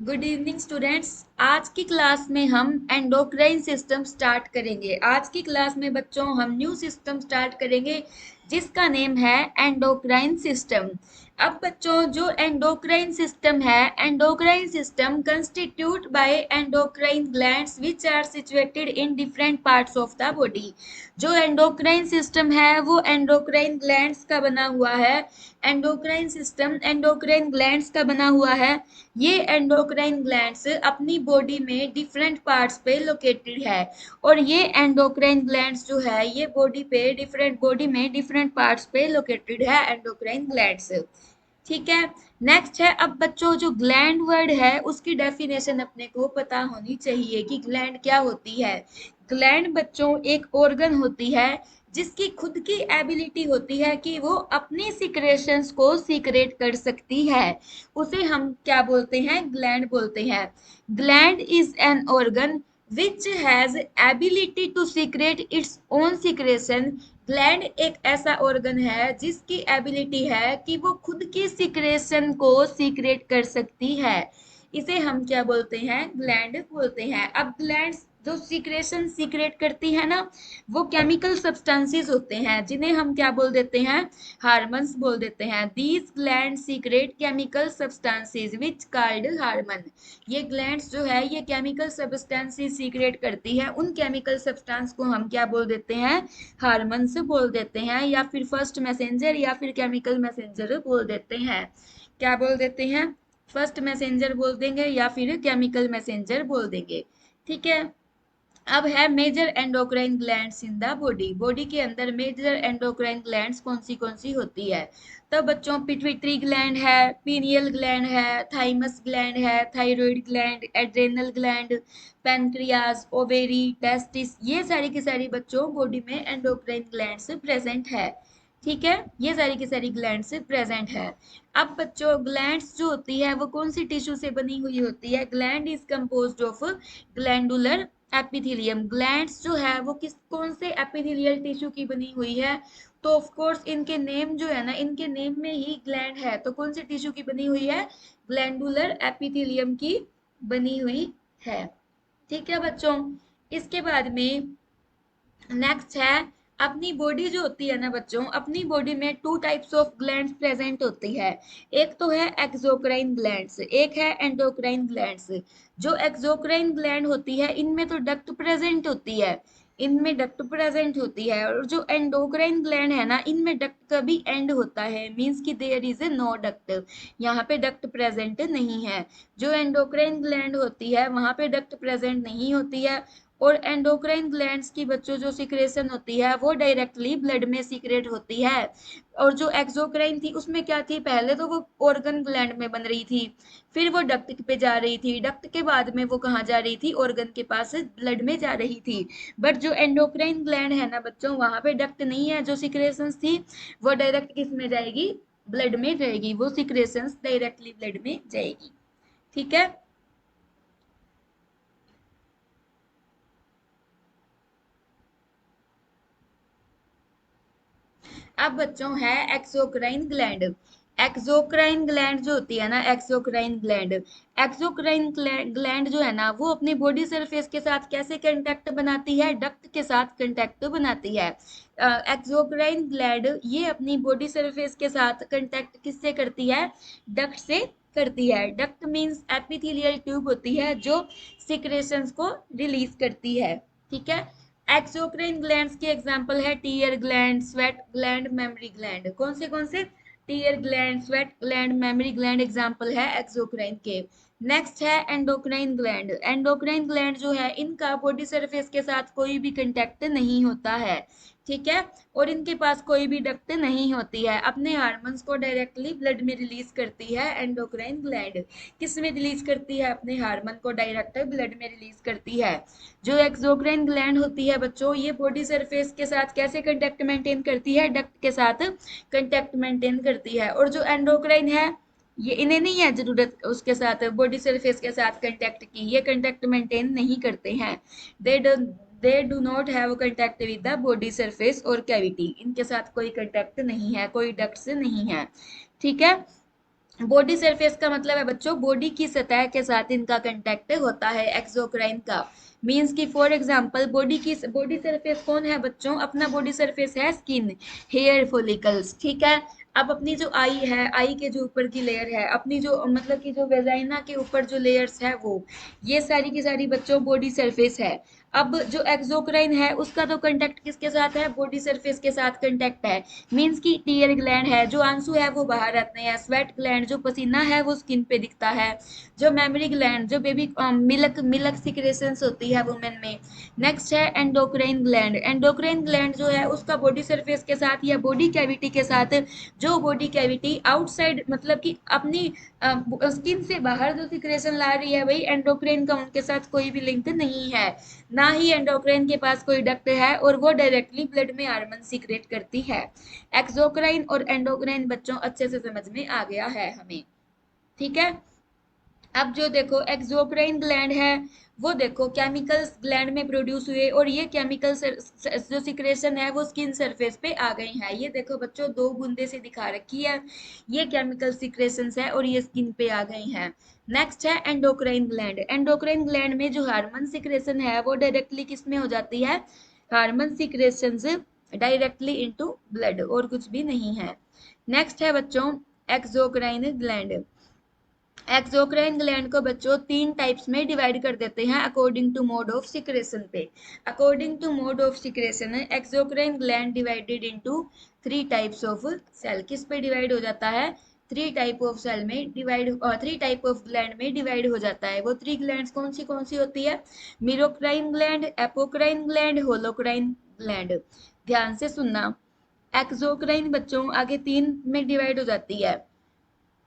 Good evening students. आज की class में हम एंडोक्राइन सिस्टम स्टार्ट करेंगे। आज की क्लास में बच्चों हम न्यू सिस्टम स्टार्ट करेंगे जिसका नेम है एंडोक्राइन सिस्टम। अब बच्चों जो endocrine system constitute by endocrine glands which are situated in different parts of the body. जो एंडोक्राइन सिस्टम है वो एंडोक्राइन ग्लैंड्स का बना हुआ है। एंडोक्राइन सिस्टम एंडोक्राइन ग्लैंड्स का बना हुआ है। ये एंडोक्राइन ग्लैंड्स अपनी बॉडी में डिफरेंट पार्ट्स पे लोकेटेड है। और ये एंडोक्राइन ग्लैंड्स जो है ये बॉडी में डिफरेंट पार्ट्स पे लोकेटेड है एंडोक्राइन ग्लैंड्स। ठीक है। नेक्स्ट है, अब बच्चों जो ग्लैंड वर्ड है उसकी डेफिनेशन अपने को पता होनी चाहिए कि ग्लैंड क्या होती है। ग्लैंड बच्चों एक ऑर्गन होती है जिसकी खुद की एबिलिटी होती है कि वो अपनी सिक्रेशंस को सीक्रेट कर सकती है। उसे हम क्या बोलते हैं? ग्लैंड बोलते हैं। Gland is an organ which has ability to secrete its own secretion. Gland एक ऐसा ऑर्गन है जिसकी एबिलिटी है कि वो खुद की सिक्रेशन को सीक्रेट कर सकती है। इसे हम क्या बोलते हैं? ग्लैंड बोलते हैं। अब ग्लैंड जो सिक्रेशन सीक्रेट करती है ना, वो केमिकल सब्सटेंसेस होते हैं जिन्हें हम क्या बोल देते हैं? हार्मोन्स बोल देते हैं। These gland secret chemical substances which called hormone. ये ग्लैंड्स जो है ये केमिकल सब्सटेंसेस सीक्रेट करती है। उन केमिकल सब्सटेंस को हम क्या बोल देते हैं? हार्मोन्स बोल देते हैं, या फिर फर्स्ट मैसेंजर या फिर केमिकल मैसेंजर बोल देते हैं। क्या बोल देते हैं? फर्स्ट मैसेंजर बोल देंगे या फिर केमिकल मैसेंजर बोल देंगे। ठीक है। अब है major endocrine glands in the body. Body के अंदर मेजर एंडोक्राइन ग्लैंड्स कौन सी होती है? तो बच्चों पिट्यूटरी ग्लैंड है, पीनियल ग्लैंड है, थाइमस ग्लैंड है, thyroid gland, adrenal gland, pancreas, ovary, testis, ये सारी की सारी बच्चों बॉडी में एंडोक्राइन ग्लैंड्स प्रेजेंट है। ठीक है। ये सारी की सारी ग्लैंड्स प्रेजेंट है। अब बच्चों ग्लैंड्स जो होती है वो कौन सी टिश्यू से बनी हुई होती है? Gland is composed of glandular epithelium. Glands जो है वो कौन से एपिथेलियल टिश्यू की बनी हुई है? तो ऑफ कोर्स इनके नेम जो है ना, इनके नेम में ही ग्लैंड है, तो कौन से टिश्यू की बनी हुई है? ग्लैंडुलर एपिथेलियम की बनी हुई है। ठीक है बच्चों। इसके बाद में नेक्स्ट है, अपनी बॉडी जो होती है ना बच्चों, अपनी बॉडी में two types of glands present होती है। एक तो है एक्सोक्राइन ग्लैंड्स, एक है एंडोक्राइन ग्लैंड्स। जो एक्सोक्राइन ग्लैंड होती है इनमें तो डक्ट प्रेजेंट होती है, इनमें डक्ट प्रेजेंट होती है। और जो एंडोक्राइन ग्लैंड है ना, इनमें डक्ट का भी एंड होता है, मींस कि there is a no duct, यहाँ पे डक्ट प्रेजेंट नहीं है। जो एंडोक्राइन ग्लैंड होती है वहां पे डक्ट प्रेजेंट नहीं होती है। और एंडोक्राइन ग्लैंड्स की बच्चों जो सिक्रेशन होती है वो डायरेक्टली ब्लड में सीक्रेट होती है। और जो एक्सोक्राइन थी उसमें क्या थी? पहले तो वो ऑर्गन ग्लैंड में बन रही थी, फिर वो डक्ट पे जा रही थी, डक्ट के बाद में वो कहाँ जा रही थी? ऑर्गन के पास ब्लड में जा रही थी। बट जो एंडोक्राइन ग्लैंड है ना बच्चों, वहां पे डक्ट नहीं है। जो सिक्रेशंस थी वो डायरेक्ट किस में जाएगी? ब्लड में जाएगी। वो सिक्रेशंस डायरेक्टली ब्लड में जाएगी। ठीक है। अब बच्चों है एक्सोक्राइन ग्लैंड। एक्सोक्राइन ग्लैंड जो होती है ना, एक्सोक्राइन ग्लैंड जो है ना, वो अपनी बॉडी सरफेस के साथ कैसे कांटेक्ट बनाती है? डक्ट के साथ कांटेक्ट बनाती है। एक्सोक्राइन ग्लैंड ये अपनी बॉडी सरफेस के साथ कांटेक्ट किससे करती है? डक्ट से करती है। डक्ट मींस एपिथेलियल ट्यूब होती है जो सिक्रेशंस को रिलीज करती है। ठीक है। एक्सोक्राइन ग्लैंड्स की एग्जांपल है tear gland, sweat gland, mammary gland. कौन से? Tear gland, sweat gland, mammary gland example है एक्सोक्राइन के। नेक्स्ट है एंडोक्राइन ग्लैंड। एंडोक्राइन ग्लैंड जो है इनका बॉडी सरफेस के साथ कोई भी कंटेक्ट नहीं होता है। ठीक है। और इनके पास कोई भी डक्ट नहीं होती है। अपने हार्मोन्स को डायरेक्टली ब्लड में रिलीज करती है एंडोक्राइन ग्लैंड। किस में रिलीज करती है? अपने हार्मोन को डायरेक्ट ब्लड में रिलीज करती है। जो एक्सोक्राइन ग्लैंड होती है बच्चों, ये बॉडी सरफेस के साथ कैसे कंटेक्ट मेंटेन करती है? डक्ट के साथ कंटेक्ट मेंटेन करती है। और जो एंडोक्राइन है, ये इन्हें नहीं है जरूरत उसके साथ बॉडी सरफेस के साथ कंटेक्ट की, ये कंटेक्ट मेंटेन नहीं करते हैं। They they do not have contact with the body surface और कैविटी। इनके साथ कोई कंटेक्ट नहीं है, कोई डक्ट नहीं है। ठीक है। बॉडी सरफेस का मतलब है बच्चों बॉडी की सतह के साथ इनका कांटेक्ट होता है एक्सोक्राइन का। मींस की फॉर एग्जांपल बॉडी सरफेस कौन है बच्चों, अपना बॉडी सरफेस है स्किन, हेयर फॉलिकल्स, ठीक है। अब अपनी जो आई है, आई के जो ऊपर की लेयर है, अपनी जो मतलब कि जो वेजाइना के ऊपर जो लेयर्स है वो, ये सारी की सारी बच्चों बॉडी सरफेस है। अब जो एक्सोक्राइन है उसका तो कांटेक्ट किसके साथ है, बॉडी सरफेस के साथ कांटेक्ट है। मींस की टीयर ग्लैंड है, जो आंसू है वो बाहर आते हैं, स्वेट ग्लैंड जो पसीना है वो स्किन पे दिखता है, जो मेमोरी ग्लैंड जो बेबी मिल्क मिल्क सिक्रेशंस होती है वुमेन में। नेक्स्ट है एंडोक्राइन ग्लैंड। एंडोक्राइन ग्लैंड जो है उसका बॉडी सरफेस के साथ या बॉडी कैविटी के साथ, जो बॉडी कैविटी आउटसाइड मतलब कि अपनी स्किन से बाहर जो सिक्रेशन ला रही है भाई एंडोक्राइन का उनके साथ कोई भी लिंक नहीं है। ना ही एंडोक्राइन के पास कोई डक्ट है और वो डायरेक्टली ब्लड में हार्मोन सीक्रेट करती है। एक्सोक्राइन और एंडोक्राइन बच्चों अच्छे से समझ में आ गया है हमें, ठीक है। अब जो देखो एक्सोक्राइन ग्लैंड है वो देखो केमिकल्स ग्लैंड में प्रोड्यूस हुए और ये केमिकल जो सिक्रेशन है वो स्किन सरफेस पे आ गई है। ये देखो बच्चों दो बूंदे से दिखा रखी है, ये केमिकल सिक्रेशंस है और ये स्किन पे आ गई हैं। नेक्स्ट है एंडोक्राइन ग्लैंड। एंडोक्राइन ग्लैंड में जो हार्मोन सिक्रेशन है वो डायरेक्टली किस में हो जाती है, hormone secretions directly into blood और कुछ भी नहीं है। नेक्स्ट है बच्चों एक्सोक्राइन ग्लैंड। एक्सोक्राइन ग्लैंड को बच्चों तीन टाइप्स में डिवाइड कर देते हैं according to mode of secretion पे। According to mode of secretion exocrine gland divided into three types of cell. किस पे डिवाइड हो जाता है, थ्री टाइप ऑफ सेल में divide, three type of gland में डिवाइड हो जाता है। वो थ्री ग्लैंड्स कौन सी होती है, मीरोक्राइन gland, apocrine gland, holocrine gland. ध्यान से सुनना, एक्सोक्राइन बच्चों आगे तीन में डिवाइड हो जाती है,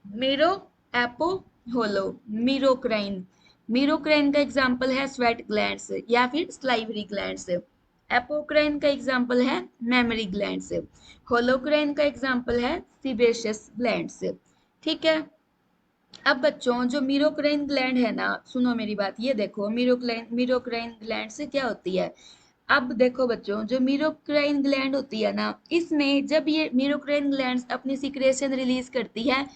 मीरो, एपो, होलो। मीरोक्राइन, मीरोक्राइन का एग्जाम्पल है स्वेट ग्लैंड्स या फिर स्लाइवरी ग्लैंड्स। एपोक्राइन का एग्जाम्पल है मेमोरी ग्लैंड्स। होलोक्राइन का एग्जाम्पल है सीबेशियस ग्लैंड्स, ठीक है। अब बच्चों जो मीरोक्राइन ग्लैंड है ना, सुनो मेरी बात, ये देखो मीरोक्राइन ग्लैंड से क्या होती है। अब देखो बच्चों जो मीरोक्राइन ग्लैंड होती है ना, इसमें जब ये मीरोक्राइन ग्लैंड अपनी सिक्रेशन रिलीज करती है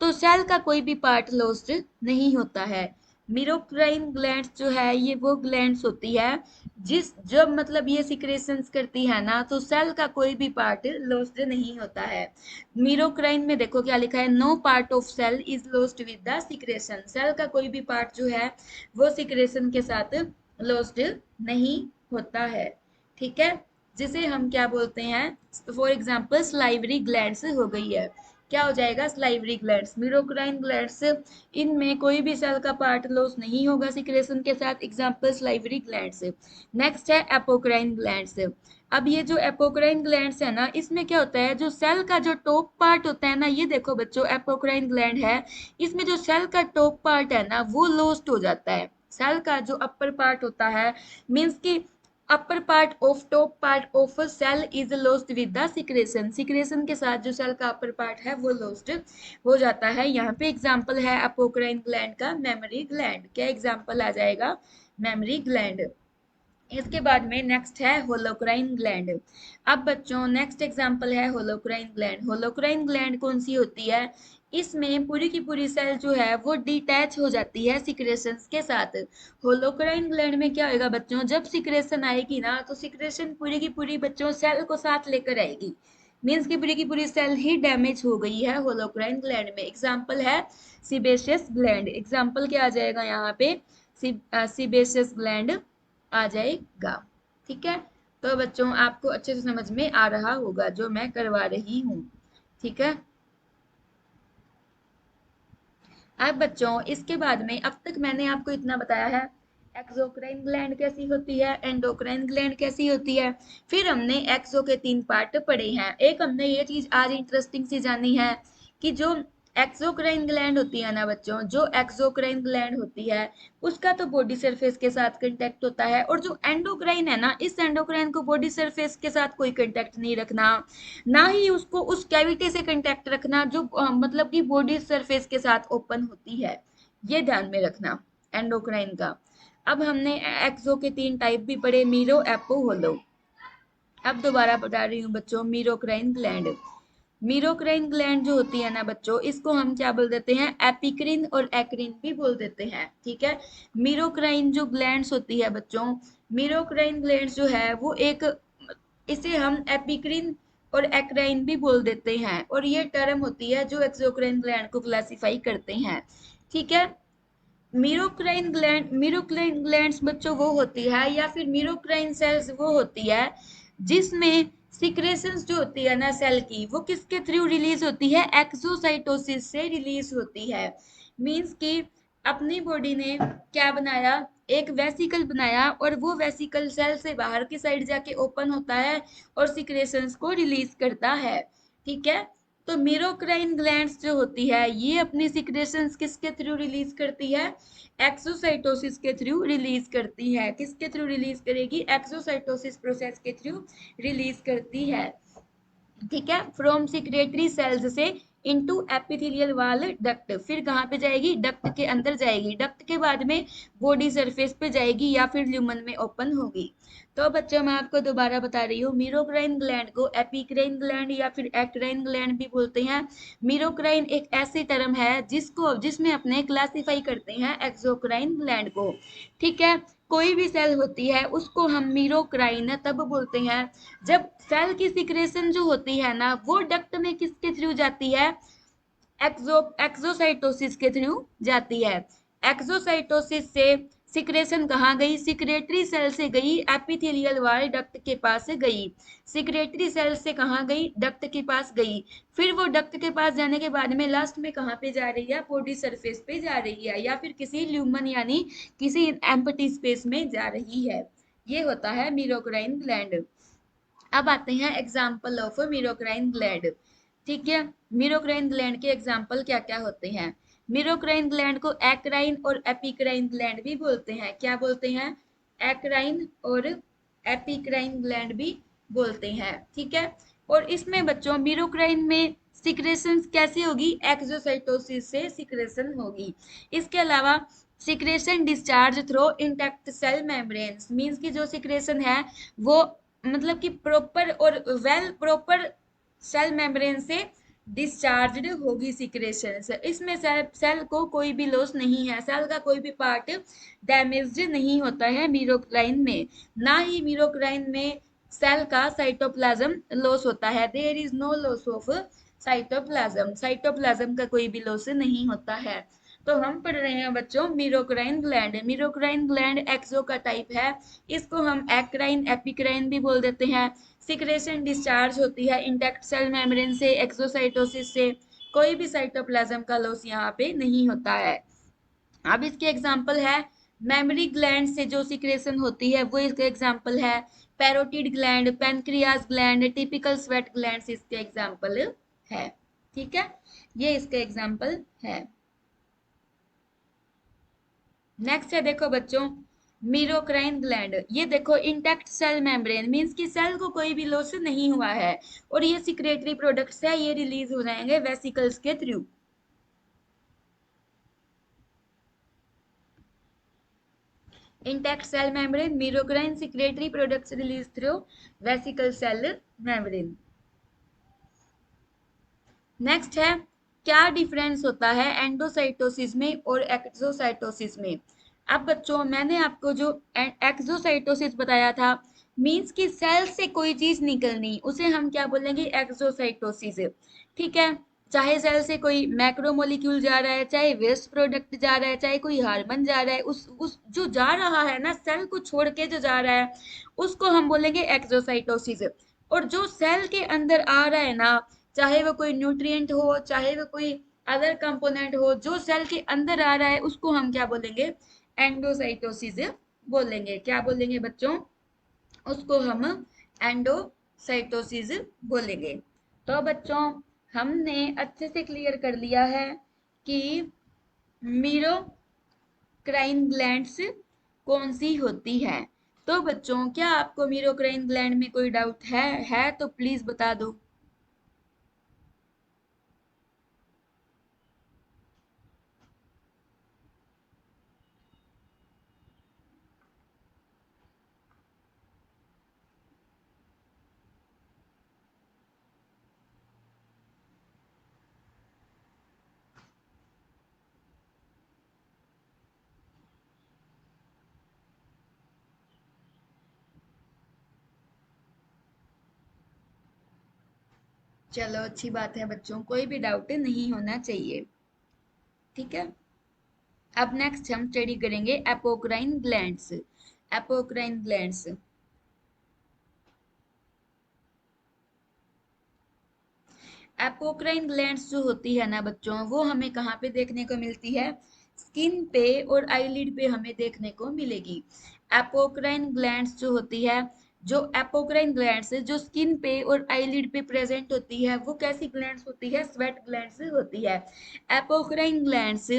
तो सेल का कोई भी पार्ट लॉस्ट नहीं होता है। मीरोक्राइन ग्लैंड्स जो है ये वो ग्लैंड्स होती है जिस जब मतलब ये सिक्रेशंस करती है ना तो सेल का कोई भी पार्ट लॉस्ट नहीं होता है। मीरोक्राइन में देखो क्या लिखा है, no part of cell is lost with the secretion. Cell का कोई भी पार्ट जो है वो सिक्रेशन के साथ लॉस्ट नहीं होता है, ठीक है। जिसे हम क्या बोलते हैं, फॉर एग्जाम्पल स्लाइवरी ग्लैंड्स हो गई है, क्या हो जाएगा स्लाइवरी ग्लैंड्स, मीरोक्राइन ग्लैंड्स, इनमें कोई भी सेल का पार्ट लॉस नहीं होगा सिक्रेशन के साथ, एग्जाम्पल स्लाइवरी ग्लैंड्स। नेक्स्ट है एपोक्राइन ग्लैंड्स। अब ये जो एपोक्राइन ग्लैंड्स है ना, इसमें क्या होता है, जो सेल का जो टॉप पार्ट होता है ना, ये देखो बच्चों एपोक्राइन ग्लैंड है, इसमें जो सेल का टॉप पार्ट है ना वो लॉस्ट हो जाता है। सेल का जो अपर पार्ट होता है, मीन्स की upper part of top part of cell is lost with the secretion. Secretion के साथ जो सेल का अपर पार्ट है वो लॉस्ट हो जाता है। यहाँ पे एग्जांपल है अपोक्राइन ग्लैंड का मेमोरी ग्लैंड, क्या एग्जांपल आ जाएगा, मेमोरी ग्लैंड। इसके बाद में नेक्स्ट है होलोक्राइन ग्लैंड। अब बच्चों नेक्स्ट एग्जांपल है होलोक्राइन ग्लैंड। होलोक्राइन ग्लैंड कौन सी होती है, इसमें पूरी की पूरी सेल जो है वो डिटैच हो जाती है सिक्रेशंस के साथ। होलोक्राइन ग्लैंड में क्या होगा बच्चों, जब सिक्रेशन आएगी ना तो सिक्रेशन पूरी की पूरी बच्चों सेल को साथ लेकर आएगी। मीन्स की पूरी सेल ही डैमेज हो गई है होलोक्राइन ग्लैंड में। एग्जाम्पल है सीबेशियस ग्लैंड। एग्जाम्पल क्या आ जाएगा यहाँ पे, सीबेशियस ग्लैंड आ जाएगा, ठीक है। तो बच्चों आपको अच्छे से समझ में आ रहा होगा जो मैं करवा रही हूँ, ठीक है। अब बच्चों इसके बाद में अब तक मैंने आपको इतना बताया है, एक्सोक्राइन ग्लैंड कैसी होती है, एंडोक्राइन ग्लैंड कैसी होती है। फिर हमने एक्सो के तीन पार्ट पढ़े हैं। एक हमने ये चीज आज इंटरेस्टिंग सी जानी है कि जो एक्सोक्राइन ग्लैंड होती है ना बच्चों, जो एक्सोक्राइन ग्लैंड होती है उसका तो बॉडी सरफेस के साथ कांटेक्ट होता है, और जो एंडोक्राइन है ना, इस एंडोक्राइन को बॉडी सरफेस के साथ कोई कांटेक्ट नहीं रखना, ना ही उसको उस कैविटी से कांटेक्ट रखना जो मतलब कि बॉडी सरफेस के साथ ओपन होती है। ये ध्यान में रखना एंडोक्राइन का। अब हमने एक्सो के तीन टाइप भी पढ़े, मीरो, एपो, होलो। अब दोबारा बता रही हूँ बच्चों, मीरोक्राइन ग्लैंड, मीरोक्राइन ग्लैंड जो होती है ना बच्चों, इसको हम क्या बोल देते हैं, एपिक्रिन और एक्रिन भी बोल देते हैं। ठीक है, मीरोक्राइन जो ग्लैंड्स होती है बच्चों, मीरोक्राइन ग्लैंड्स जो है वो एक, इसे हम एपिक्रिन और एक्राइन भी बोल देते हैं, और ये टर्म होती है जो एक्सोक्राइन ग्लैंड को क्लासिफाई करते हैं। ठीक है, मीरोक्राइन ग्लैंड्स बच्चों वो होती है, या फिर मीरोक्राइन सेल्स वो होती है जिसमें सिक्रेशंस जो होती है ना सेल की, वो किसके थ्रू रिलीज होती है, एक्सोसाइटोसिस से रिलीज होती है। मींस कि अपनी बॉडी ने क्या बनाया, एक वेसिकल बनाया, और वो वेसिकल सेल से बाहर की साइड जाके ओपन होता है और सिक्रेशंस को रिलीज करता है। ठीक है, तो मीरोक्राइन ग्लैंड्स जो होती है ये अपनी सिक्रेशंस किसके थ्रू रिलीज करती है, एक्सोसाइटोसिस के थ्रू रिलीज करती है। किसके थ्रू रिलीज करेगी, एक्सोसाइटोसिस प्रोसेस के थ्रू रिलीज करती है। ठीक है, फ्रॉम सिक्रेटरी सेल्स से इनटू एपिथेलियल वाल डक्ट, फिर कहाँ पे जाएगी, डक्ट के अंदर जाएगी, डक्ट के बाद में बॉडी सरफेस पे जाएगी या फिर ल्यूमन में ओपन होगी। तो बच्चों मैं आपको दोबारा बता रही हूँ, मीरोक्राइन ग्लैंड को एपिक्राइन ग्लैंड या फिर एक्राइन ग्लैंड भी बोलते हैं। मीरोक्राइन एक ऐसी टर्म है जिसमें अपने क्लासिफाई करते हैं एक्सोक्राइन ग्लैंड को। ठीक है, कोई भी सेल होती है उसको हम मीरोक्राइन तब बोलते हैं जब सेल की सिक्रेशन जो होती है ना वो डक्ट में किसके थ्रू जाती है, एक्सोसाइटोसिस के थ्रू जाती है। एक्सोसाइटोसिस से सिक्रेशन कहाँ गई, सिक्रेटरी सेल से गई, एपिथेलियल वाल डक्ट के पास गई। सिक्रेटरी सेल से कहाँ गई, डक्ट के पास गई। फिर वो डक्ट के पास जाने के बाद में लास्ट में कहाँ पे जा रही है, बॉडी सरफेस पे जा रही है, या फिर किसी ल्यूमन यानी किसी एम्प्टी स्पेस में जा रही है। ये होता है मीरोक्राइन ग्लैंड। अब आते हैं एग्जाम्पल ऑफ मीरोक्राइन ग्लैंड। ठीक है, मीरोक्राइन ग्लैंड के एग्जाम्पल क्या क्या होते हैं, मीरोक्राइन ग्लैंड को एक्राइन और एपिक्राइन ग्लैंड भी बोलते हैं। क्या बोलते हैं, एक्राइन और एपिक्राइन ग्लैंड भी बोलते हैं। ठीक है, और इसमें बच्चों मीरोक्राइन में सिक्रेशन कैसे होगी, एक्सोसाइटोसिस से सिक्रेशन होगी। इसके अलावा secretion discharge through intact cell membranes, means की जो सिक्रेशन है वो मतलब कि प्रॉपर और वेल प्रॉपर सेल मेम्ब्रेन से डिस्चार्ज्ड होगी सिक्रेशन से। इसमें सेल को कोई भी लॉस नहीं है, सेल का कोई भी पार्ट डैमेज्ड नहीं होता है मीरोक्राइन में। ना ही मीरोक्राइन में सेल का साइटोप्लाज्म लॉस होता है, there is no loss of cytoplasm, cytoplasm का कोई भी लॉस नहीं होता है। तो हम पढ़ रहे हैं बच्चों मीरोक्राइन ग्लैंड। मीरोक्राइन ग्लैंड एक्सो का टाइप है, इसको हम एक्राइन एपिक्राइन भी बोल देते हैं। सिक्रेशन डिस्चार्ज होती है इंटैक्ट सेल मेम्ब्रेन से, एक्सोसाइटोसिस से, कोई भी साइटोप्लाज्म का लॉस यहाँ पे नहीं होता है। अब इसके एग्जाम्पल है, मेमोरी ग्लैंड से जो सिक्रेशन होती है वो इसके एग्जाम्पल है, parotid gland, pancreas gland, typical sweat gland इसके एग्जाम्पल है। ठीक है, ये इसके एग्जाम्पल है। नेक्स्ट है देखो बच्चों, मीरोक्राइन ग्लैंड। ये देखो इंटैक्ट सेल मेम्ब्रेन मींस कि सेल को कोई भी लॉस नहीं हुआ है, और ये सिक्रेटरी प्रोडक्ट्स है, ये रिलीज हो जाएंगे वेसिकल्स के थ्रू। Intact cell membrane, merocrine, secretory products release through vesicle cell membrane. Next है, क्या डिफरेंस होता है एंडोसाइटोसिस में और एक्सोसाइटोसिस में। अब बच्चों मैंने आपको जो एक्सोसाइटोसिस बताया था, मींस कि सेल से कोई चीज निकलनी, उसे हम क्या बोलेंगे, एक्सोसाइटोसिस। ठीक है, चाहे सेल से कोई मैक्रोमोलिक्यूल जा रहा है, चाहे वेस्ट प्रोडक्ट जा रहा है, चाहे कोई हार्मोन जा रहा है, उस जो जा रहा है ना, सेल को छोड़ के जो जा रहा है उसको हम बोलेंगे एक्सोसाइटोसिस। और जो सेल के अंदर आ रहा है ना, चाहे वो कोई न्यूट्रिएंट हो, चाहे वो कोई अदर कंपोनेंट हो, जो सेल के अंदर आ रहा है उसको हम क्या बोलेंगे, एंडोसाइटोसिस बोलेंगे। क्या बोलेंगे बच्चों, उसको हम एंडोसाइटोसिस बोलेंगे। तो बच्चों हमने अच्छे से क्लियर कर लिया है कि मीरोक्राइन ग्लैंड्स कौन सी होती है। तो बच्चों क्या आपको मीरोक्राइन ग्लैंड में कोई डाउट है तो प्लीज बता दो। चलो अच्छी बात है बच्चों, कोई भी डाउट नहीं होना चाहिए। ठीक है। अब नेक्स्ट हम स्टडी करेंगे apocrine glands. Apocrine glands, apocrine glands जो होती है ना बच्चों, वो हमें कहाँ पे देखने को मिलती है? स्किन पे और आईलिड पे हमें देखने को मिलेगी। एपोक्राइन ग्लैंड्स जो होती है, जो एपोक्राइन ग्लैंड्स जो स्किन पे और आईलिड पे प्रेजेंट होती है, वो कैसी ग्लैंड्स होती है? स्वेट ग्लैंड्स होती है। एपोक्राइन ग्लैंड्स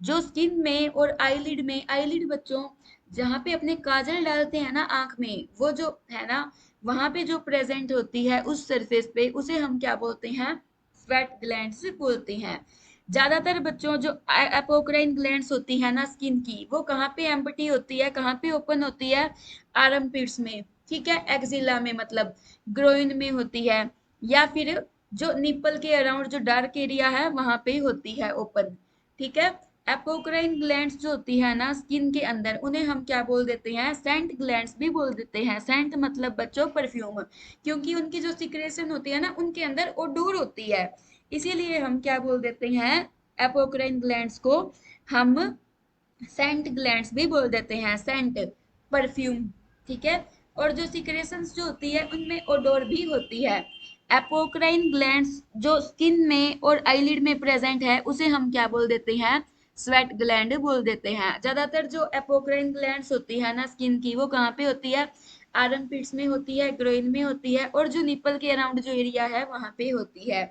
जो स्किन में और आईलिड में, आईलिड बच्चों जहाँ पे अपने काजल डालते हैं ना आंख में, वो जो है ना, वहां पे जो प्रेजेंट होती है उस सरफेस पे, उसे हम क्या बोलते हैं? स्वेट ग्लैंड्स बोलते हैं। ज्यादातर बच्चों जो एपोक्राइन ग्लैंड्स होती है ना स्किन की, वो कहाँ पे एम्प्टी होती है, कहाँ पे ओपन होती है? आर्म पिट्स में, ठीक है, एक्सिला में, मतलब ग्रोइन में होती है, या फिर जो निपल के अराउंड जो डार्क एरिया है वहां पे होती है ओपन। ठीक है। एपोक्राइन ग्लैंड्स जो होती है ना स्किन के अंदर, उन्हें हम क्या बोल देते हैं? सेंट ग्लैंड्स भी बोल देते हैं। सेंट मतलब बच्चों परफ्यूम, क्योंकि उनकी जो सिक्रेशन होती है ना, उनके अंदर ओडोर होती है, इसीलिए हम क्या बोल देते हैं? एपोक्राइन ग्लैंड्स को हम सेंट ग्लैंड्स भी बोल देते हैं, सेंट, परफ्यूम। ठीक है। और जो सिक्रेशंस जो होती है उनमें ओडोर भी होती है। एपोक्राइन ग्लैंड्स जो स्किन में और आईलिड में प्रेजेंट है, उसे हम क्या बोल देते हैं? स्वेट ग्लैंड बोल देते हैं। ज्यादातर जो एपोक्राइन ग्लैंड्स होती है ना स्किन की, वो कहाँ पे होती है? आर्म पिट्स में होती है, ग्रोइन में होती है, और जो निपल के अराउंड जो एरिया है वहां पे होती है।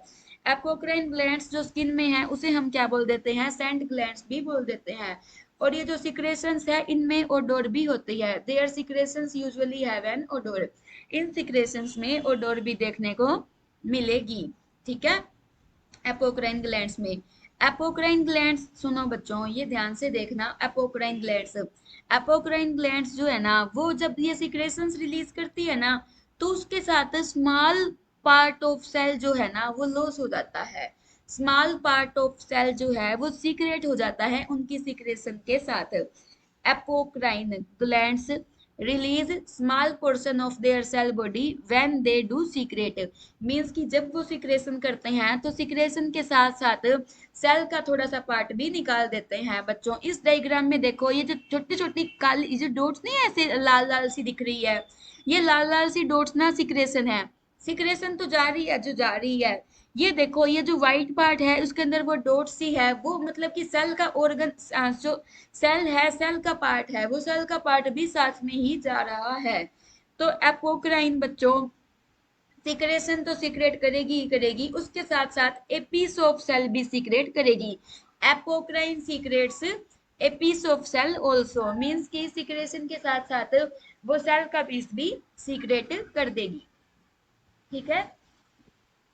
एपोक्राइन ग्लैंड्स जो स्किन में है, उसे हम क्या बोल देते हैं? सेंट ग्लैंड्स भी बोल देते हैं। और ये जो सिक्रेशंस है, इनमें ओडोर भी होती है। Their secretions usually have an odour. इन सिक्रेशंस में ओडोर भी देखने को मिलेगी। ठीक है। एपोक्राइन ग्लैंड्स में, एपोक्राइन ग्लैंड्स सुनो बच्चों, ये ध्यान से देखना। एपोक्राइन ग्लैंड्स, एपोक्राइन ग्लैंड्स जो है ना, वो जब ये सिक्रेशंस रिलीज करती है ना, तो उसके साथ स्मॉल पार्ट ऑफ सेल जो है ना, वो लॉस हो जाता है। स्मॉल पार्ट ऑफ सेल जो है वो सीक्रेट हो जाता है उनकी सिक्रेशन के साथ। Apocrine glands release small portion of their cell body when they do secrete. Means कि जब वो सिक्रेशन करते हैं, तो सिक्रेशन के साथ साथ सेल का थोड़ा सा पार्ट भी निकाल देते हैं। बच्चों इस डायग्राम में देखो, ये जो छोटी छोटी काली ये जो डॉट्स नहीं है, ऐसे लाल लाल सी दिख रही है, ये लाल लाल सी डॉट्स ना सिक्रेशन है। सिक्रेशन तो जा रही है, जो जा रही है। ये देखो, ये जो व्हाइट पार्ट है उसके अंदर वो डॉट सी है, वो मतलब कि सेल का ऑर्गन, जो सेल है, सेल का पार्ट है, वो सेल का पार्ट भी साथ में ही जा रहा है। तो एपोक्राइन बच्चों सिक्रेशन तो सीक्रेट करेगी ही करेगी, उसके साथ साथ ए पीस ऑफ सेल भी सीक्रेट करेगी। Apocrine secretes a piece of cell also, means की सिक्रेशन के साथ साथ वो सेल का पीस भी सीक्रेट कर देगी। ठीक है।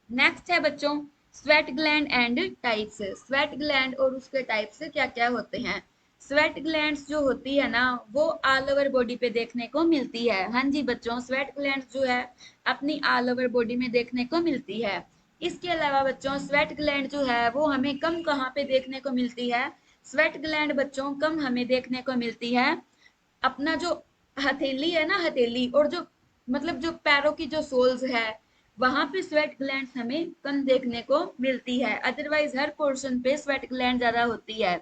नेक्स्ट है बच्चों sweat gland and types. Sweat gland और उसके टाइप्स क्या क्या होते हैं? स्वेट ग्लैंड्स जो होती है ना, वो ऑल ओवर बॉडी पे देखने को मिलती है। हाँ जी बच्चों, स्वेट ग्लैंड्स जो है अपनी ऑल ओवर बॉडी में देखने को मिलती है। इसके अलावा बच्चों स्वेट ग्लैंड जो है वो हमें कम कहाँ पे देखने को मिलती है? स्वेट ग्लैंड बच्चों कम हमें देखने को मिलती है अपना जो हथेली है ना, हथेली और जो मतलब जो पैरों की जो सोल्स है, वहां पे स्वेट ग्लैंड्स हमें कम देखने को मिलती है। अदरवाइज हर पोर्शन पे स्वेट ग्लैंड ज्यादा होती है।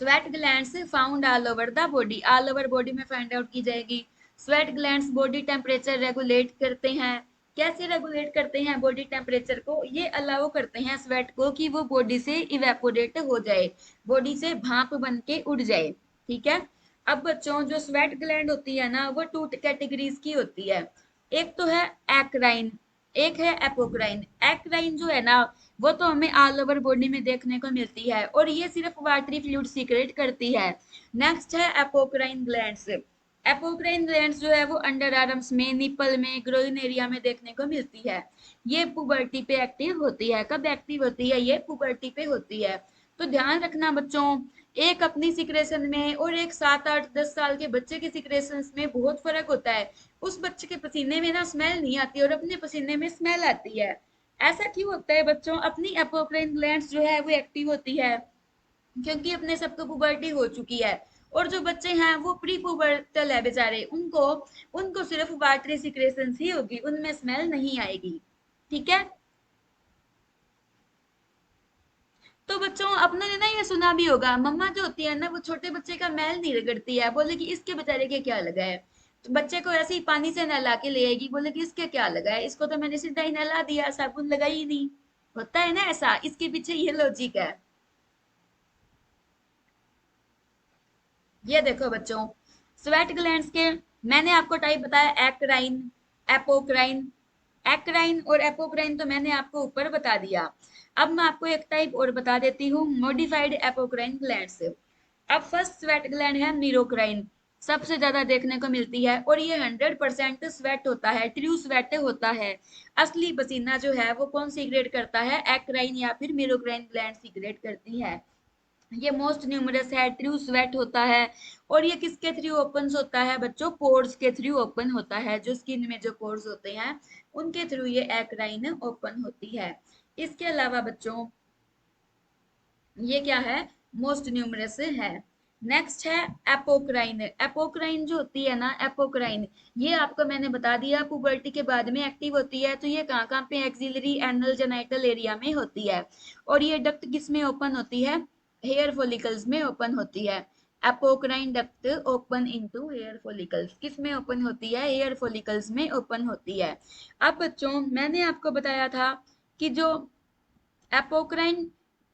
Sweat glands found all over the body, all over body में फाइंड आउट की जाएगी। Sweat glands body temperature regulate करते हैं। कैसे रेगुलेट करते हैं बॉडी टेम्परेचर को? ये अलाउ करते हैं स्वेट को कि वो बॉडी से इवेपोरेट हो जाए, बॉडी से भाप बन के उड़ जाए। ठीक है। अब बच्चों जो स्वेट ग्लैंड होती है ना, वो टू कैटेगरीज की होती है। एक तो है एक्राइन, एक है एपोक्राइन। एक्राइन जो है ना, वो तो हमें ऑल ओवर बॉडी में देखने को मिलती है, और ये सिर्फ वाटरी फ्लूइड सीक्रेट करती है। नेक्स्ट है एपोक्राइन ग्लैंड्स। एपोक्राइन ग्लैंड्स जो है वो अंडर आर्म्स में, निपल में, ग्रोइन एरिया में देखने को मिलती है। ये पुबर्टी पे एक्टिव होती है। कब एक्टिव होती है? ये पुबर्टी पे होती है। तो ध्यान रखना बच्चों, एक अपनी सिक्रेशन में और एक 7 8 10 साल के बच्चे के सिक्रेशन में बहुत फर्क होता है। उस बच्चे के पसीने में ना स्मेल नहीं आती, और अपने पसीने में स्मेल आती है। ऐसा क्यों होता है बच्चों? अपनी एपोक्राइन ग्लैंड्स जो है वो एक्टिव होती है, क्योंकि अपने सबको पुबर्टी हो चुकी है। और जो बच्चे हैं वो प्री पुबर्टल है बेचारे, उनको उनको सिर्फ वाटरी सिक्रेशन ही होगी, उनमें स्मेल नहीं आएगी। ठीक है। तो बच्चों अपने ने ना ये सुना भी होगा, मम्मा जो होती है ना वो छोटे बच्चे का मैल नहीं रगड़ती है, बोले कि इसके बेचारे के क्या लगा है। तो बच्चे को ऐसे ही पानी से नहला के ले आएगी, बोले कि इसके क्या लगा है, इसको तो मैंने सीधा ही नहला दिया, साबुन लगाई ही नहीं। होता है ना ऐसा, इसके पीछे ये लॉजिक है। ये देखो बच्चों, स्वेट ग्लैंड्स के मैंने आपको टाइप बताया, एक्राइन, एपोक्राइन। एक्राइन और एपोक्राइन तो मैंने आपको ऊपर बता दिया। अब मैं आपको एक टाइप और बता देती हूँ, मॉडिफाइड एपोक्राइन ग्लैंड्स। अब फर्स्ट स्वेट ग्लैंड है मीरोक्राइन, सबसे ज्यादा देखने को मिलती है, और ये 100% स्वेट होता है, ट्रू स्वेट होता है। असली पसीना जो है वो कौन सीक्रेट करता है, एक्राइन या फिर मीरोक्राइन ग्लैंड सीक्रेट करती है। ये मोस्ट न्यूमरस है, ट्रू स्वेट होता है। और ये किसके थ्रू ओपन होता है बच्चों, पोर्स के थ्रू ओपन होता है, जो स्किन में जो पोर्स होते हैं उनके थ्रू ये एक्राइन ओपन होती है। इसके अलावा बच्चों ये क्या है, मोस्ट न्यूमरस है। नेक्स्ट है एपोक्राइन। एपोक्राइन जो होती है ना, एपोक्राइन, ये आपको मैंने बता दिया पुबर्टी के बाद में एक्टिव होती है। तो ये कहाँ कहाँ पे, एक्सिलरी एनल जेनाइटल एरिया में होती है। और ये डक्ट किस में ओपन होती है, हेयर फॉलिकल्स में ओपन होती है। Apocrine duct open into hair follicles, किस में ओपन होती है, हेयर फॉलिकल्स में ओपन होती है। अब बच्चों मैंने आपको बताया था कि जो एपोक्राइन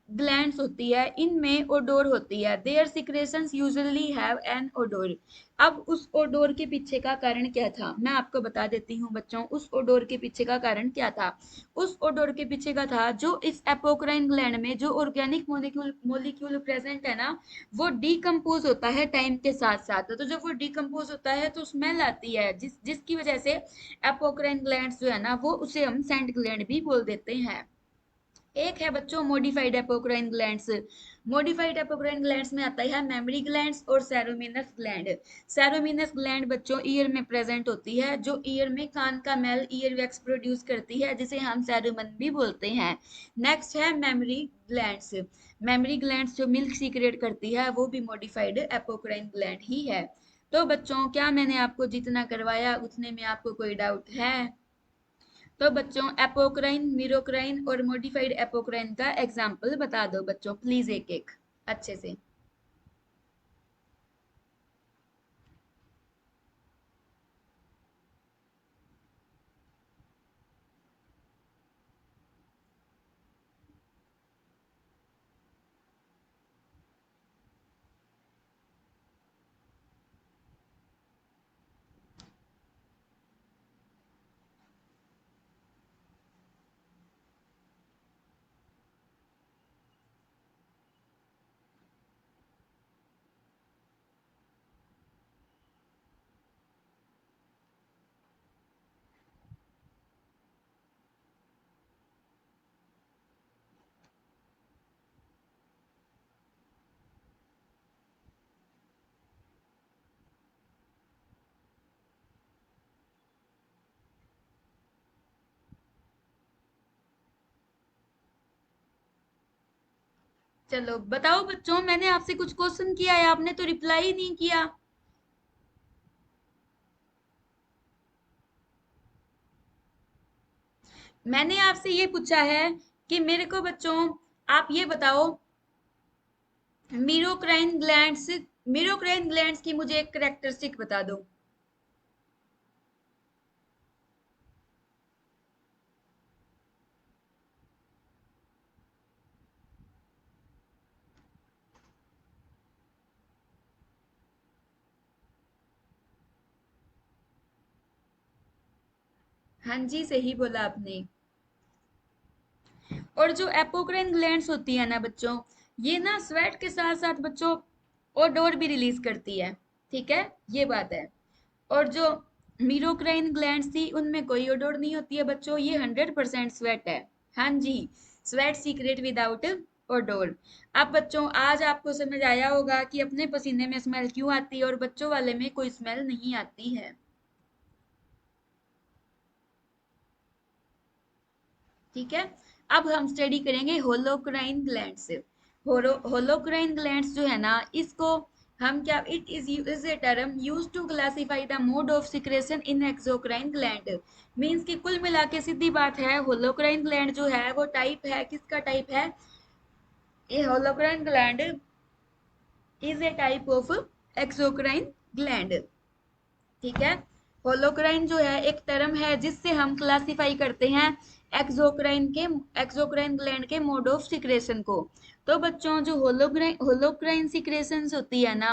ग्लैंड्स होती है इनमें ओडोर होती है, their secretions usually have an odour. अब उस ओडोर के पीछे का कारण क्या था, मैं आपको बता देती हूँ बच्चों, उस ओडोर के पीछे का कारण क्या था। उस ओडोर के पीछे का था, जो इस एपोक्राइन ग्लैंड में जो ऑर्गेनिक मॉलिक्यूल मॉलिक्यूल प्रेजेंट है ना, वो डिकम्पोज होता है टाइम के साथ साथ। तो जब वो डिकम्पोज होता है तो स्मेल आती है, जिसकी वजह से एपोक्राइन ग्लैंड्स जो है ना, वो उसे हम सेंट ग्लैंड भी बोल देते हैं। एक है बच्चों modified apocrine glands. Modified apocrine glands में आता है मेमरी ग्लैंड्स और सेरोमिनस ग्लैंड। सेरोमिनस ग्लैंड बच्चों ईयर में प्रेजेंट होती है, जो ईयर में कान का मेल ईयर वैक्स प्रोड्यूस करती है, जिसे हम सेरोमन भी बोलते हैं। नेक्स्ट है मेमरी ग्लैंड्स। मेमरी ग्लैंड्स जो मिल्क सीक्रेट करती है वो भी मॉडिफाइड एपोक्राइन ग्लैंड ही है। तो बच्चों क्या मैंने आपको जितना करवाया उतने में आपको कोई डाउट है। तो बच्चों एपोक्राइन, मीरोक्राइन और मॉडिफाइड एपोक्राइन का एग्जाम्पल बता दो बच्चों प्लीज, एक एक अच्छे से। चलो बताओ बच्चों, मैंने आपसे कुछ क्वेश्चन किया है, आपने तो रिप्लाई ही नहीं किया। मैंने आपसे ये पूछा है कि मेरे को बच्चों आप ये बताओ, मीरोक्राइन ग्लैंड्स, मीरोक्राइन ग्लैंड्स की मुझे एक करेक्टरिस्टिक बता दो। हाँ जी सही बोला आपने। और जो एपोक्राइन ग्लैंड्स होती है ना बच्चों, ये ना स्वेट के साथ साथ बच्चों ओडोर भी रिलीज करती है। ठीक है, ये बात है। और जो मीरोक्राइन ग्लैंड्स थी उनमें कोई ओडोर नहीं होती है बच्चों, ये 100% स्वेट है। हाँ जी, स्वेट सीक्रेट विदाउट ओडोर। अब बच्चों आज आपको समझ आया होगा कि अपने पसीने में स्मेल क्यों आती है और बच्चों वाले में कोई स्मेल नहीं आती है। ठीक है, अब हम स्टडी करेंगे होलोक्राइन ग्लैंड से। होलोक्राइन ग्लैंड्स जो है ना, इसको हम क्या, it is a term use to classify the mode of secretion in exocrine gland. Means कि कुल मिला के सीधी बात है, होलोक्राइन ग्लैंड जो है वो टाइप है, किसका टाइप है, ये holocrine gland is a type of exocrine gland. ठीक है, होलोक्राइन जो है एक टर्म है जिससे हम क्लासिफाई करते हैं एक्सोक्राइन ग्लैंड के मोड ऑफ सिक्रेशन को। तो बच्चों जो होलोक्राइन सिक्रेशंस होती है ना,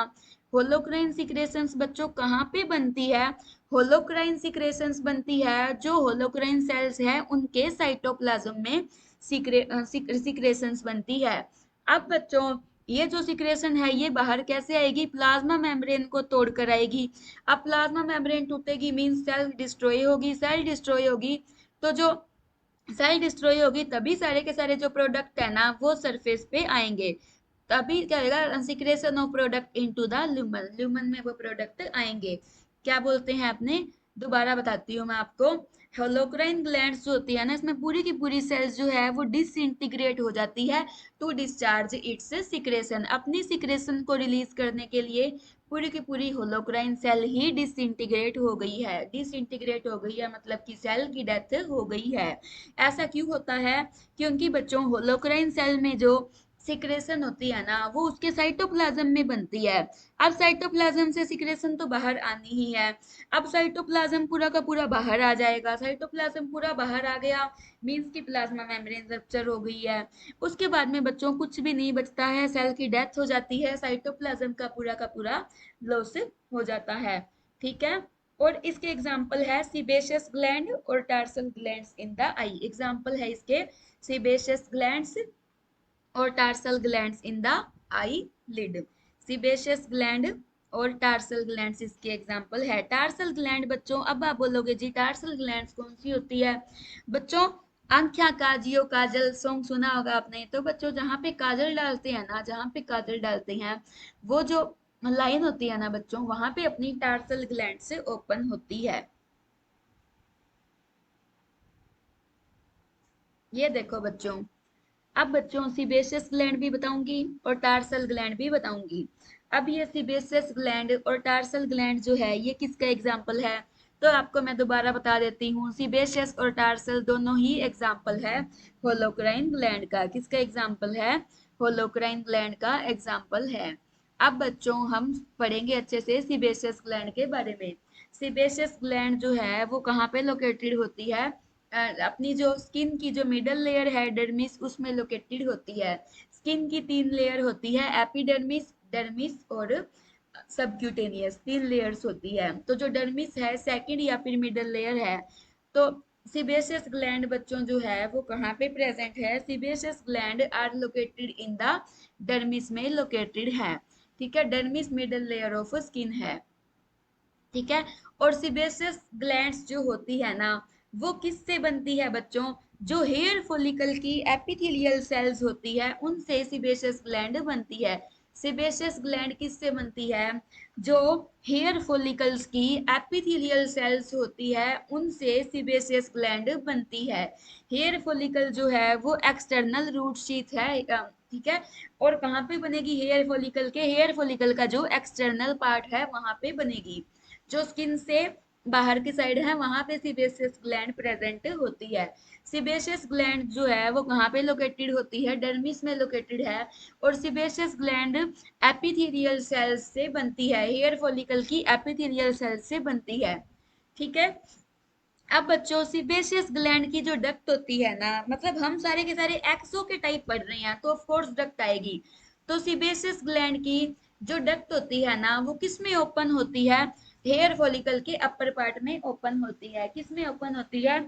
होलोक्राइन सिक्रेशंस बच्चों कहाँ पे बनती है, होलोक्राइन सिक्रेशंस बनती है जो होलोक्राइन सेल्स है उनके साइटोप्लाज्म में सिक्रेशंस बनती है। अब बच्चों ये जो सिक्रेशन है ये बाहर कैसे आएगी, प्लाज्मा मेम्ब्रेन को तोड़कर आएगी। अब प्लाज्मा मेम्ब्रेन टूटेगी मींस सेल डिस्ट्रॉय होगी, सेल डिस्ट्रॉय होगी तो जो सेल डिस्ट्रॉय होगी तभी सारे के सारे जो प्रोडक्ट है ना वो सरफेस पे आएंगे, तभी क्या होगा, secretion of product into the lumen, lumen में वो प्रोडक्ट आएंगे। क्या बोलते हैं आपने, दोबारा बताती हूँ मैं आपको। होलोक्राइन ग्लैंड्स जो होती है ना, इसमें पूरी की पूरी सेल्स जो है वो डिसइंटीग्रेट हो जाती है टू डिस्चार्ज इट्स सिक्रेशन, अपनी सिक्रेशन को रिलीज करने के लिए पूरी की पूरी होलोक्राइन सेल ही डिसइंटीग्रेट हो गई है, डिसइंटीग्रेट हो गई है मतलब कि सेल की डेथ हो गई है। ऐसा क्यों होता है, क्योंकि बच्चों होलोक्राइन सेल में जो सिक्रेशन होती है ना वो उसके साइटोप्लाज्म में बनती है। अब साइटोप्लाज्म से सिक्रेशन तो बाहर आनी ही है। अब साइटोप्लाज्म पूरा का पूरा बाहर आ जाएगा, साइटोप्लाज्म पूरा बाहर आ गया मीन्स की प्लाज्मा मेम्ब्रेन रप्चर हो गई है। उसके बाद में बच्चों कुछ भी नहीं बचता है, सेल की डेथ हो जाती है, साइटोप्लाज्म का पूरा लॉस हो जाता है। ठीक है, और इसके एग्जाम्पल है सीबेशियस ग्लैंड और tarsal glands in the eye, example है इसके सीबेशियस ग्लैंड्स और tarsal glands in the eyelid. Sebaceous gland और टार्सल ग्लैंड्स इसके एग्जाम्पल है। टार्सल ग्लैंड बच्चों, अब आप बोलोगे जी टार्सल ग्लैंड्स कौन सी होती है, बच्चों आंख्या काजियो काजल सॉन्ग सुना होगा आपने, तो बच्चों जहाँ पे काजल डालते हैं ना, जहाँ पे काजल डालते हैं वो जो लाइन होती है ना बच्चों, वहां पे अपनी टार्सल ग्लैंड से ओपन होती है। ये देखो बच्चों, अब बच्चों सीबेशियस ग्लैंड भी बताऊंगी और टार्सल ग्लैंड भी बताऊंगी। अब ये सीबेशियस ग्लैंड और टार्सल ग्लैंड जो है ये किसका एग्जाम्पल है, तो आपको मैं दोबारा बता देती हूँ, सीबेशियस और टार्सल दोनों ही एग्जाम्पल है होलोक्राइन ग्लैंड का। किसका एग्जाम्पल है, होलोक्राइन ग्लैंड का एग्जाम्पल है। अब बच्चों हम पढ़ेंगे अच्छे से सीबेशियस ग्लैंड के बारे में। सीबेशियस ग्लैंड जो है वो कहाँ पे लोकेटेड होती है, अपनी जो स्किन की जो मिडल लेयर है डर्मिस उसमें लोकेटेड होती है। स्किन की तीन लेयर होती है, एपिडर्मिस, डर्मिस और सबक्यूटेनियस, तीन लेयर्स होती है। तो जो डर्मिस है सेकंड या फिर मिडल लेयर है। तो सीबेशियस ग्लैंड बच्चों जो है वो कहाँ पे प्रेजेंट है, sebaceous gland are located in the dermis में लोकेटेड है। ठीक है, dermis middle layer of skin है। ठीक है, और सीबेशियस ग्लैंड्स जो होती है ना वो किससे बनती है बच्चों, जो हेयर फॉलिकल की एपिथेलियल सेल्स होती है उनसे सीबेशियस ग्लैंड बनती है। सीबेशियस ग्लैंड किससे बनती है, जो हेयर फॉलिकल्स की एपिथेलियल सेल्स होती है उनसे सीबेशियस ग्लैंड बनती है। हेयर फॉलिकल जो है वो एक्सटर्नल रूट शीथ है, ठीक है, और कहाँ पे बनेगी हेयर फॉलिकल के, हेयर फॉलिकल का जो एक्सटर्नल पार्ट है वहां पे बनेगी, जो स्किन से बाहर की साइड है वहां पे सीबेशियस ग्लैंड प्रेजेंट होती है। सीबेशियस ग्लैंड जो है वो कहाँ पे लोकेटेड होती है, डर्मिस में लोकेटेड है। और सीबेशियस ग्लैंड एपिथेलियल सेल्स से बनती है, हेयर फॉलिकल की एपिथेलियल सेल्स से बनती है। ठीक है, अब बच्चों सीबेशियस ग्लैंड की जो डक्ट होती है ना, मतलब हम सारे के सारे एक्सो के टाइप पढ़ रहे हैं तो ऑफ कोर्स डक्ट आएगी। तो सीबेशियस ग्लैंड की जो डक्ट होती है ना वो किस में ओपन होती है, हेयर फॉलिकल के अपर पार्ट में ओपन होती है। किस में ओपन होती है,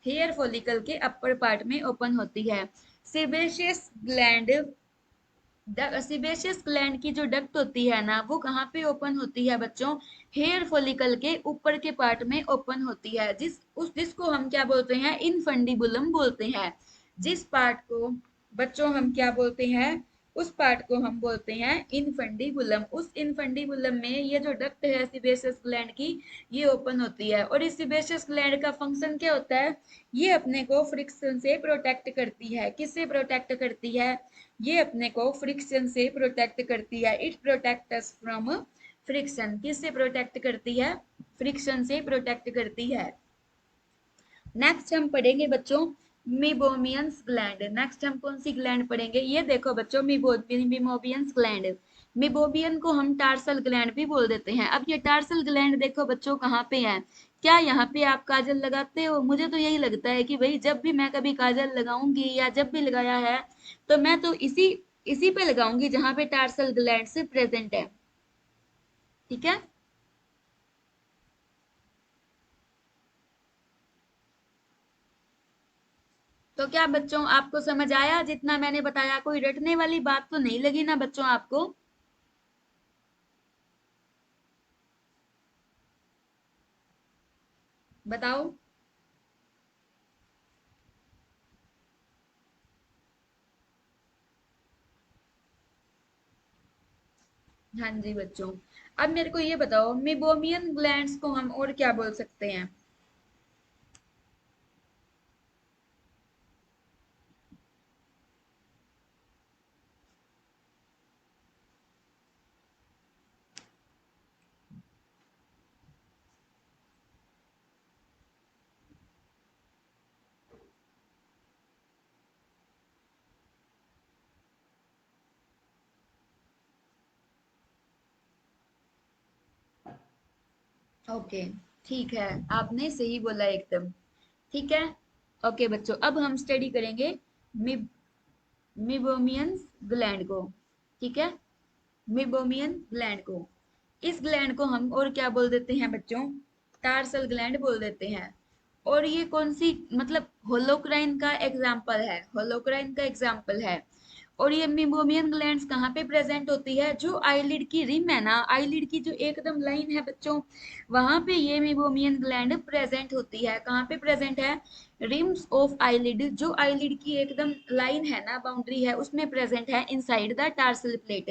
हेयर फॉलिकल के अपर पार्ट में ओपन होती है। सीबेशियस ग्लैंड, सीबेशियस ग्लैंड की जो डक्ट होती है ना वो कहाँ पे ओपन होती है बच्चों, हेयर फॉलिकल के ऊपर के पार्ट में ओपन होती है, जिसको हम क्या बोलते हैं, इनफंडिबुलम बोलते हैं। जिस पार्ट को बच्चों हम क्या बोलते हैं, उस पार्ट को हम बोलते हैं इनफंडीबुलम। उस इनफंडीबुलम में ये जो डक्ट है सीबेशियस ग्लैंड की, ये ओपन होती है। और इस सीबेशियस ग्लैंड का फंक्शन क्या होता है? ये अपने को फ्रिक्शन से प्रोटेक्ट करती है। किससे प्रोटेक्ट करती है? ये अपने को फ्रिक्शन से प्रोटेक्ट करती है। It protect us from friction. किससे प्रोटेक्ट करती है? फ्रिक्शन से प्रोटेक्ट करती है। नेक्स्ट हम पढ़ेंगे बच्चों मीबोमियंस ग्लैंड। नेक्स्ट हम कौन सी ग्लैंड पढ़ेंगे? ये देखो बच्चों मीबोमियंस ग्लैंड। मीबोबियन को हम टार्सल ग्लैंड भी बोल देते हैं। अब ये टार्सल ग्लैंड देखो बच्चों कहाँ पे है? क्या यहाँ पे आप काजल लगाते हो? मुझे तो यही लगता है कि भाई जब भी मैं कभी काजल लगाऊंगी या जब भी लगाया है तो मैं तो इसी इसी पे लगाऊंगी जहां पे टार्सल ग्लैंड से प्रेजेंट है। ठीक है। तो क्या बच्चों आपको समझ आया जितना मैंने बताया? कोई रटने वाली बात तो नहीं लगी ना बच्चों आपको? बताओ। हाँ जी बच्चों। अब मेरे को ये बताओ मीबोमियन ग्लैंड्स को हम और क्या बोल सकते हैं? ओके, ठीक है, आपने सही बोला एकदम। ठीक है। ओके बच्चों, अब हम स्टडी करेंगे मिब मिबोमियन ग्लैंड को। ठीक है। मिबोमियन ग्लैंड को, इस ग्लैंड को हम और क्या बोल देते हैं बच्चों? टार्सल ग्लैंड बोल देते हैं। और ये कौन सी, मतलब होलोक्राइन का एग्जाम्पल है, होलोक्राइन का एग्जाम्पल है। और ये मिबोमियन ग्लैंड्स कहाँ पे प्रेजेंट होती है? जो आईलिड की रिम है ना, आईलिड की जो एकदम लाइन है बच्चों, वहां पे ये मिबोमियन ग्लैंड प्रेजेंट होती है। कहाँ पे प्रेजेंट है? रिम्स ऑफ आईलिड, जो आईलिड की एकदम लाइन है ना, बाउंड्री है, उसमें प्रेजेंट है inside the tarsal plate.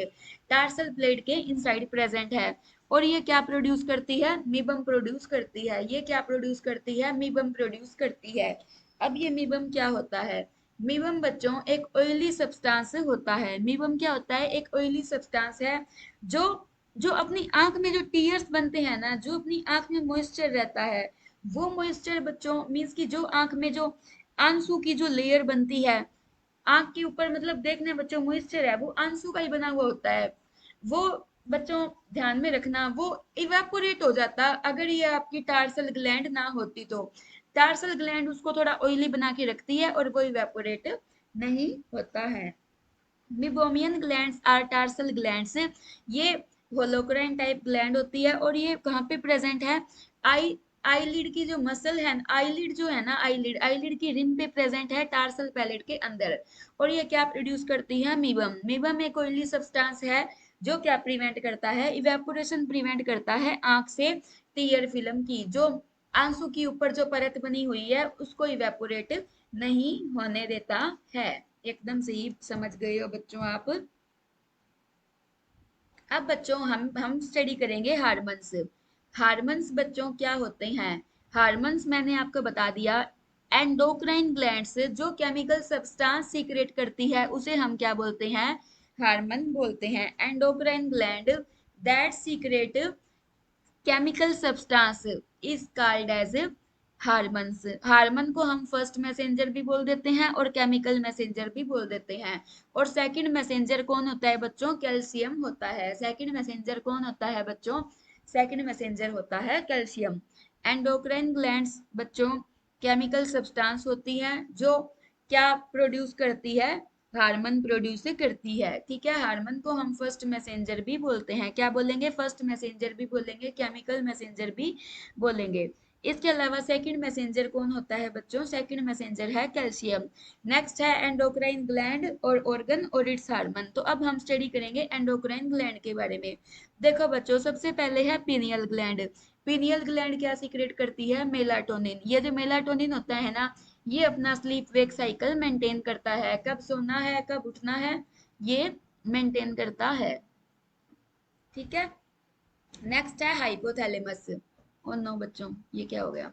Tarsal plate के इनसाइड प्रेजेंट है। और ये क्या प्रोड्यूस करती है? मीबम प्रोड्यूस करती है। ये क्या प्रोड्यूस करती है? मीबम प्रोड्यूस करती है। अब ये मीबम क्या होता है? मीबम बच्चों एक ऑयली सब्सटेंस होता है। मीबम क्या होता है? एक ऑयली सब्सटेंस है जो जो अपनी आंख में जो टीयर्स बनते हैं ना, जो अपनी आंख में मॉइस्चर रहता है, वो मॉइस्चर बच्चों मीन्स की जो आंख में जो आंसू की जो लेयर बनती है, आंख के ऊपर मतलब देखने बच्चों मॉइस्चर है, वो आंसू का ही बना हुआ होता है। वो बच्चों ध्यान में रखना, वो इवेपोरेट हो जाता अगर ये आपकी टार्सल ग्लैंड ना होती तो। टार्सल ग्लैंड उसको थोड़ा ऑयली बना के रखती है और वो इवेपोरेट नहीं होता है। Meibomian glands are tarsal glands. ये होलोक्राइन टाइप ग्लैंड होती है और ये कहाँ पे प्रेजेंट है? आई आईलिड की जो मसल है, आईलिड जो है ना, आईलिड आईलिड की रिम पे प्रेजेंट है टार्सल पैलेट के अंदर। और ये क्या प्रोड्यूस करती है? मीबम। मीबम एक ऑयली सब्सटेंस है जो क्या प्रिवेंट करता है? इवेपोरेशन प्रिवेंट करता है आंख से टीयर फिल्म की, जो आंसू की ऊपर जो परत बनी हुई है उसको इवेपोरेट नहीं होने देता है। एकदम सही समझ गए हो बच्चों आप। अब बच्चों हम स्टडी करेंगे हार्मोन्स। हार्मोन्स बच्चों क्या होते हैं? हार्मोन्स मैंने आपको बता दिया, एंडोक्राइन ग्लैंड से जो केमिकल सब्सटेंस सीक्रेट करती है उसे हम क्या बोलते हैं? हार्मोन बोलते हैं। Endocrine gland that secrete chemical substance is called as hormones. Hormone को हम फर्स्ट मैसेंजर भी बोल देते हैं और केमिकल मैसेंजर भी बोल देते हैं। और सेकंड मैसेंजर कौन होता है बच्चों? कैल्शियम होता है। सेकंड मैसेंजर कौन होता है बच्चों? सेकंड मैसेंजर होता है कैल्शियम। एंडोक्राइन ग्लैंड्स बच्चों केमिकल सब्सटेंस होती है जो क्या प्रोड्यूस करती है? हार्मोन प्रोड्यूस करती है। ठीक है। हार्मोन को हम फर्स्ट मैसेंजर भी बोलते हैं। क्या बोलेंगे? फर्स्ट मैसेंजर भी बोलेंगे, केमिकल मैसेंजर भी बोलेंगे। इसके अलावा सेकंड मैसेंजर कौन होता है बच्चों? सेकंड मैसेंजर है कैल्शियम। नेक्स्ट है एंडोक्राइन ग्लैंड और ऑर्गन और इट्स हार्मोन। तो अब हम स्टडी करेंगे एंडोक्राइन ग्लैंड के बारे में। देखो बच्चों सबसे पहले है पीनियल ग्लैंड। पीनियल ग्लैंड क्या सीक्रेट करती है? मेलाटोनिन। ये जो मेलाटोनिन होता है ना, ये अपना स्लीप वेक साइकिल मेंटेन करता है। कब सोना है कब उठना है, ये मेंटेन करता है। ठीक है, नेक्स्ट है हाइपोथैलेमस। और नो बच्चों, ये क्या हो गया?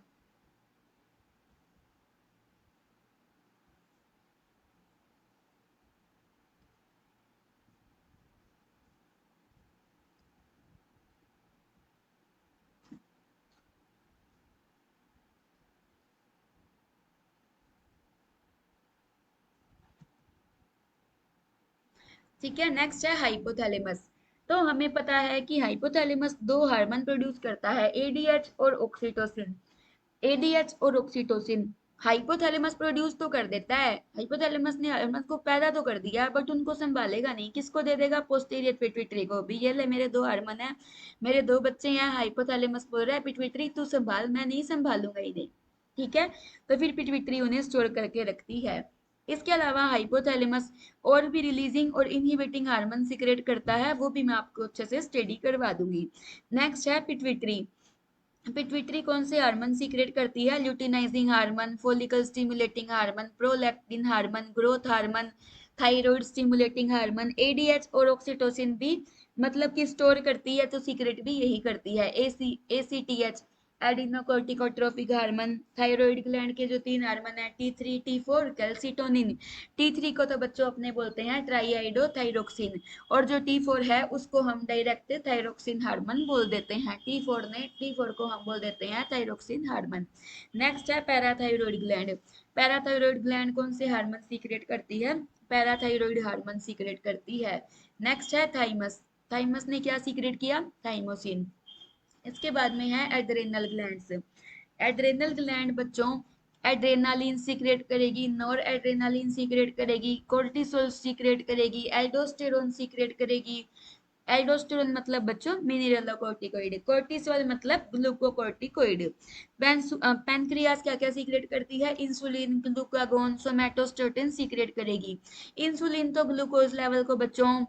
ठीक है, नेक्स्ट है हाइपोथैलेमस। तो हमें पता है कि हाइपोथैलेमस दो हार्मोन प्रोड्यूस करता है, एडीएच और ऑक्सीटोसिन। एडीएच और ऑक्सीटोसिन हाइपोथैलेमस प्रोड्यूस तो कर देता है, हाइपोथैलेमस ने हार्मोन को पैदा तो कर दिया, बट उनको संभालेगा नहीं। किसको दे देगा? पोस्टीरियर पिट्यूटरी को भी। ये ले मेरे दो हार्मोन है, मेरे दो बच्चे हैं, हाइपोथैलेमस बोल रहा है पिट्यूटरी तू संभाल, मैं नहीं संभालूंगा इन्हें। ठीक है, तो फिर पिट्यूटरी उन्हें स्टोर करके रखती है। इसके अलावा हाइपोथैलेमस और भी रिलीजिंग और इनहिबिटिंग हार्मोन सीक्रेट करता है, वो भी मैं आपको अच्छे से स्टडी करवा दूंगी। नेक्स्ट है पिट्यूटरी। पिट्यूटरी कौन से हार्मोन सीक्रेट करती है? Luteinizing hormone, follicle stimulating hormone, prolactin hormone, growth hormone, thyroid stimulating hormone, ADH और ऑक्सीटोसिन भी मतलब कि स्टोर करती है, तो सीक्रेट भी यही करती है। एसीटीएच एडिनोकोर्टिकोट्रोपिक हार्मोन, थायराइड ग्लैंड के जो तीन हार्मोन है, टी3 टी4 कैल्सिटोनिन। टी3 को तो बच्चों अपने बोलते हैं ट्राईआइडो थायरोक्सिन, और जो टी4 है उसको हम डायरेक्ट थायरोक्सिन हार्मोन बोल देते हैं। टी4 को हम बोल देते हैं थायरोक्सिन हार्मोन। नेक्स्ट है पैराथायरॉयड ग्लैंड। पैराथायरॉयड ग्लैंड कौन से हार्मोन सीक्रेट करती है? पैराथायरॉयड हार्मोन सीक्रेट करती है। नेक्स्ट है थाइमस। थाइमस ने क्या सीक्रेट किया? थाइमोसिन। इसके बाद में है एड्रेनल ग्लैंड्स। एड्रेनल ग्लैंड बच्चों एड्रेनालिन सीक्रेट करेगी, नॉर एड्रेनालिन सीक्रेट करेगी, कोर्टिसोल सीक्रेट करेगी, एल्डोस्टेरोन सीक्रेट करेगी। एल्डोस्टेरोन मतलब बच्चों मिनरलोकोर्टिकोइड, कोर्टिसोल मतलब ग्लूकोकोर्टिकोइड। पैनक्रियास क्या क्या सीक्रेट करती है? इंसुलिन, ग्लूकागोन, सोमैटोस्टेटिन सीक्रेट करेगी। इंसुलिन तो ग्लूकोज लेवल को बच्चों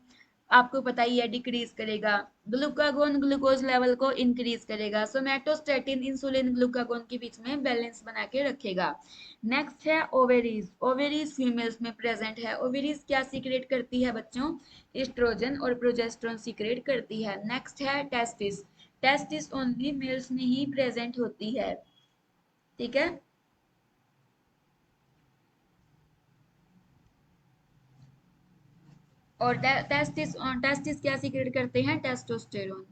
आपको पता ही है डिक्रीज करेगा, ग्लूकागोन ग्लूकोज लेवल को इंक्रीज करेगा, सोमैटोस्टेटिन इंसुलिन ग्लूकागोन के बीच में बैलेंस बना के रखेगा। नेक्स्ट है ओवेरीज। ओवेरीज फीमेल्स में प्रेजेंट है। ओवेरीज क्या सीक्रेट करती है बच्चों? एस्ट्रोजन और प्रोजेस्टेरोन सीक्रेट करती है। नेक्स्ट है टेस्टिस। टेस्टिस ओनली मेल्स में ही प्रेजेंट होती है। ठीक है, और टेस्टिस टेस्टिस क्या सीक्रेट करते हैं? टेस्टोस्टेरोन।